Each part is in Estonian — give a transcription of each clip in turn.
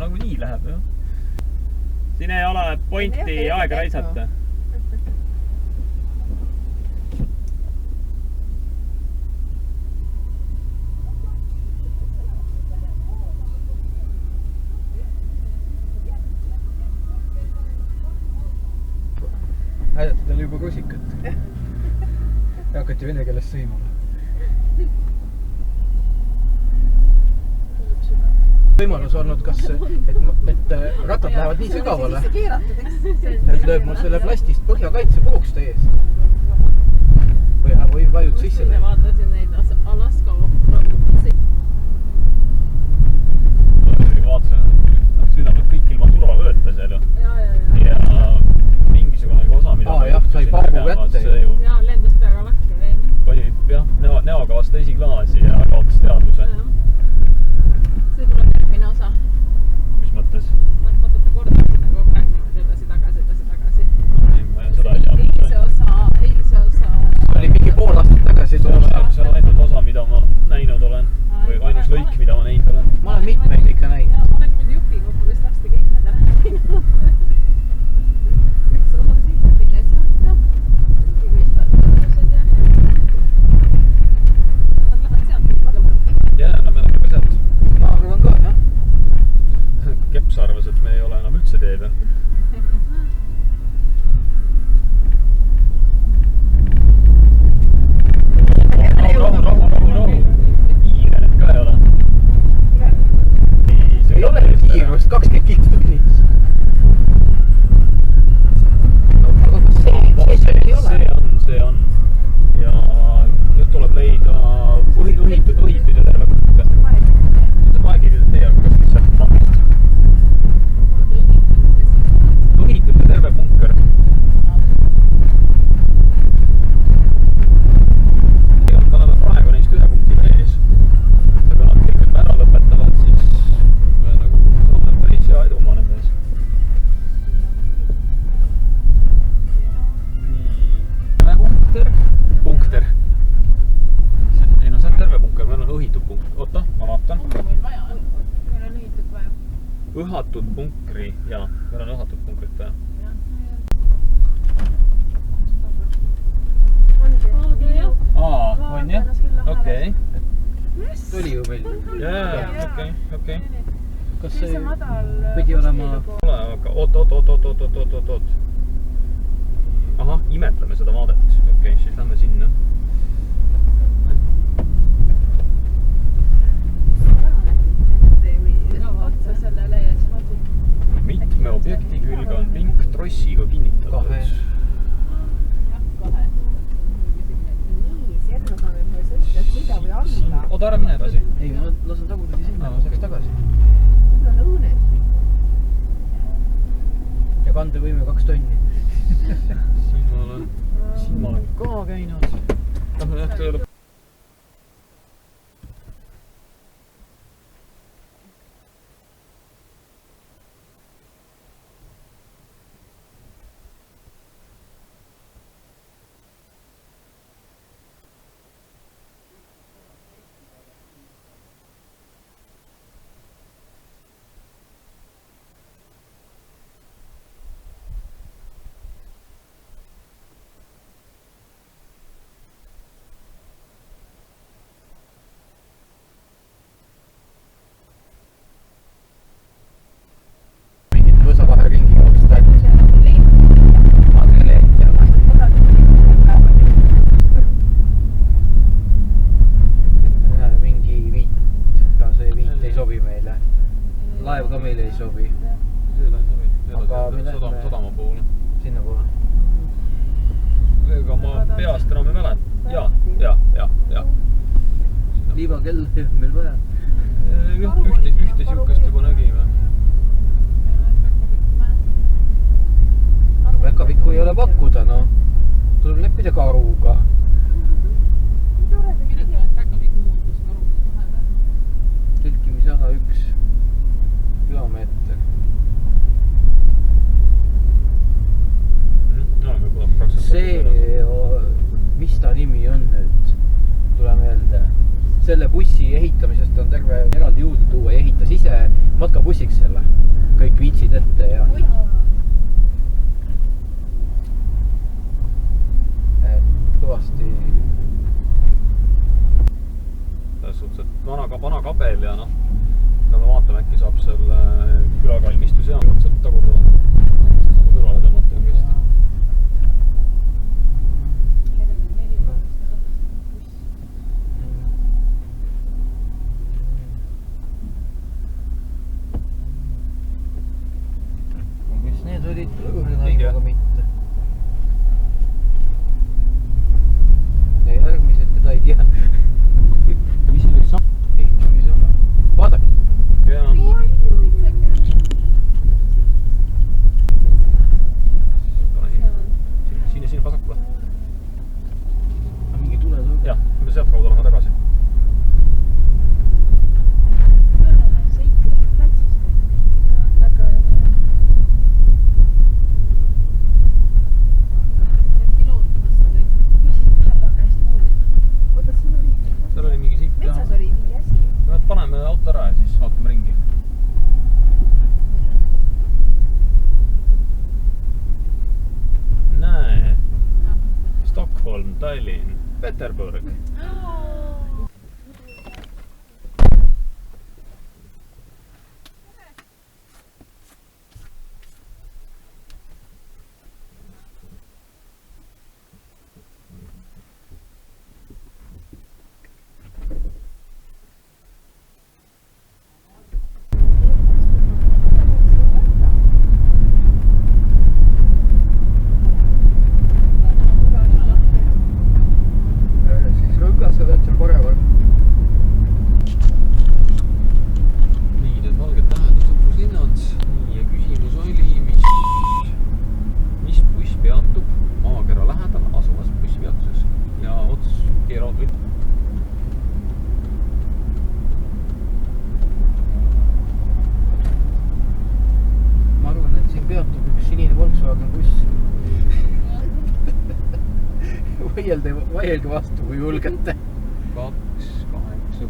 nagu nii läheb, jah. Siin ei ole pointi aega raisata. Näidati talle juba rusikat. Ja hakati vene keeles sõimama. Võimalus olnud, kas, et rattad lähevad nii sügavale, et lööb mul selle plastist põhjakaitse puruks täiesti. Või vajud sisse. Vaatasin neid Alaska ohvravusi. Vaatasin, et sõidavad kõik ilma turvavööta seal ju. Ja mingisugune osa, mida sai paugu kätte. Ja lendas peaga lakke veel. Oli näoga vastu esiklaasi ja kaotas teadvuse. See tuleb järgmine osa. Mis mõttes? Vaata kordasid nagu rääkinud edasi tagasi. Seda ei tea. Eilse osa. Oli mingi pool aastat tagasi. See on ainult osa, mida ma näinud olen. Või ainus lõik, mida ma näinud olen. Ma olen mitmeid ikka näinud. Ma olen niimoodi jupi kokku, kes lasti kõik need ära näinud. Üks osa siit, teine sealt ja kõik võistavad võrdlused ja nad lähevad sealt väga palju. Jaa, no me oleme ka sealt. Ma arvan ka, jah. Keps arvas, et me ei ole enam üldse teel. Rahu. Iirenet ka ei ole. Ei ole kiirust 20 kilomeetrit. Aga kas see ei ole? See on. Ja nüüd tuleb leida õhipide terve punkte. See maekirjad teie kas lihtsalt maakist. Õhipide terve punker. Nad on praegu neist ühe punktiga ees. Ja kui nad kõik ära lõpetavad, siis me nagu saame päris hea edumaa nendes. Punkter. Ei no see on terve punker, meil on õhitud punker. Oota, ma vaatan. Meil on õhitud vaja. Õhatud punkri, jaa, meil on õhatud punkrit vaja. On jah? Okei. Tuli ju meil. Jaa, okei. Kas see pidi olema... Aga oot. Ahah, imetleme seda vaadet. Okei, siis lähme sinna. Mitme objekti külge on pink trossiga kinnitatud. 2. Oota, ära mine edasi. Ei, ma lasen tagurpidi sinna, ma saaks tagasi. Ja kandevõime 2 tonni. Siin ma olen ka käinud. Tahan jah, laev ka meile ei sobi. Sadama poole. Sinna poole. Ega ma peast enam ei mälet. Ja. Liivakell meil vaja. Ühte siukest juba nägime. Päkapikku ei ole pakkuda, no. Tuleb leppida karuga. Tõlkimisala 1 kilomeeter. See, mis ta nimi on nüüd? Tule meelde. selle bussi ehitamisest on terve eraldi juurde tuua ja ehitas ise matkabussiks selle. Kõik viitsid ette ja kõvasti. Selles suhtes, et vana kabel ja noh, peame vaatama, äkki saab selle külakalmistu seal sealt tagurda. Seesama kõrvale tõmmata on kest. Mis need olid? Lõõrnaivaga mitte. Ja järgmised, keda ei tea. Mis siin võiks Ehitamisena. Vaadake. jaa. Sinna vasakule. Mingi tule tõuga. Jah, me sealt kaudu oleme tagasi. Seal oli mingi siit teha. Metsas oli mingi asi. Me paneme auto ära ja siis vaatame ringi. Näe. Stockholm, Tallinn, Peterburg. Siis rõngas sa tead seal paremal. Nii, need valged tähed on sõpruslinnad. Nii, ja küsimus oli, mis buss peatub maakera lähedal asuvas bussipeatuses. Ja ots keeravad või. Ma arvan, et siin peatub üks sinine Volkswagen buss. Vaielge vastu, kui julgete. 286.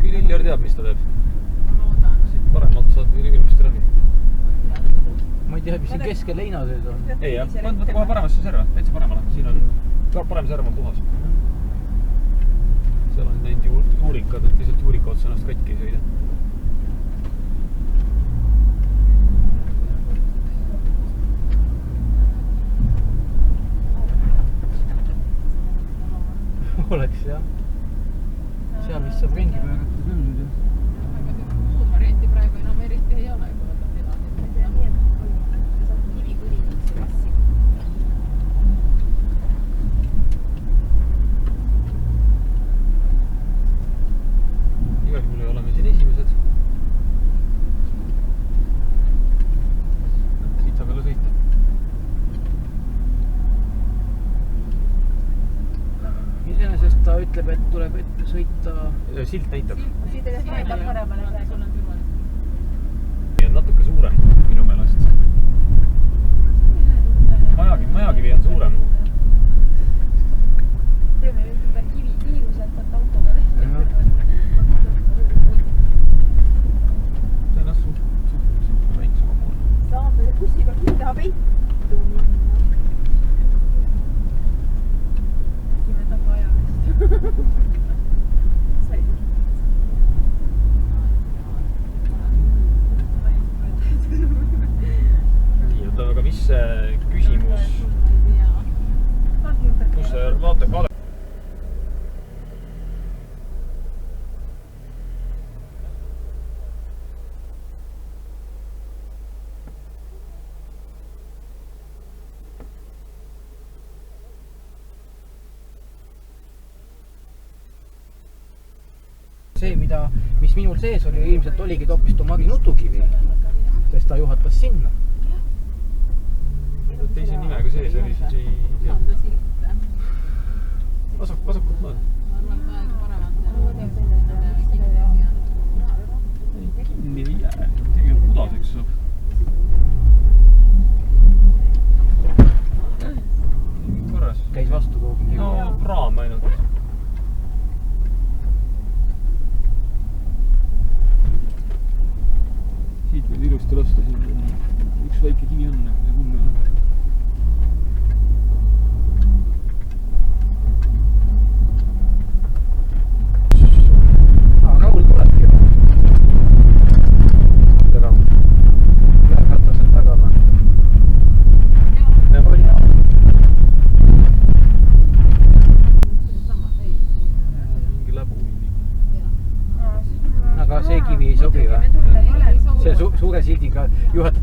Küll teab, mis ta teeb. Siit paremalt saad ilmselt läbi. Ma ei tea, mis siin keskel leina sees on. Ei jah, võtta kohe paremasse serva, täitsa paremale. Siin on parem serv on puhas. Seal on näinud juurikad, et lihtsalt juurika otsa ennast katki ei sõida. Oleks jah. Seal vist saab ringi pöörata küll nüüd jah. Muud varianti praegu enam eriti ei ole, kui võtad edasi. Saab kivi kuni kassi. Igal juhul ei ole me siin esimesed. Siit saab jälle sõita. Iseenesest ta ütleb, et tuleb ette sõita. Silt näitab. Siit edasi näitab paremale praegu. Sul on turvaline. On natuke suurem minu meelest. Majakivi on suurem. Teeme ümber kiiru sealt saab autoga tehtud. See on jah suht väiksema poole. Saab bussiga kiida peitu minna. Äkki võtab ajamist. Sai. Nii, oota, aga mis see küsimus, kus see vaata Kalev? See, mis minul sees oli, ilmselt oligi hoopis Tomari nutukivi, sest ta juhatas sinna. Teise nimega sees oli, siis ei tea. Vasakut mõõd. Kinni ei jää, tegelikult pudaseks saab.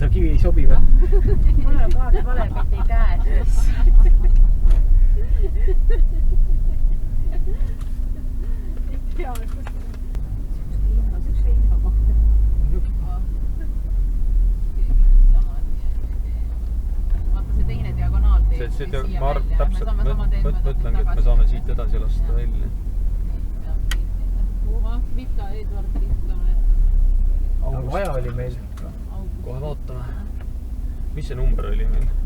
ta kivi ei sobi või? mul on kaasa valepeti käes. Ei tea, kus see ilmakohta. Vaata see teine diagonaal teeb ma täpselt mõtlengi, et me saame siit edasi lasta välja. Vika, Edward Vika. Aga vaja oli meil. Kohe vaatame. Mis see number oli meil?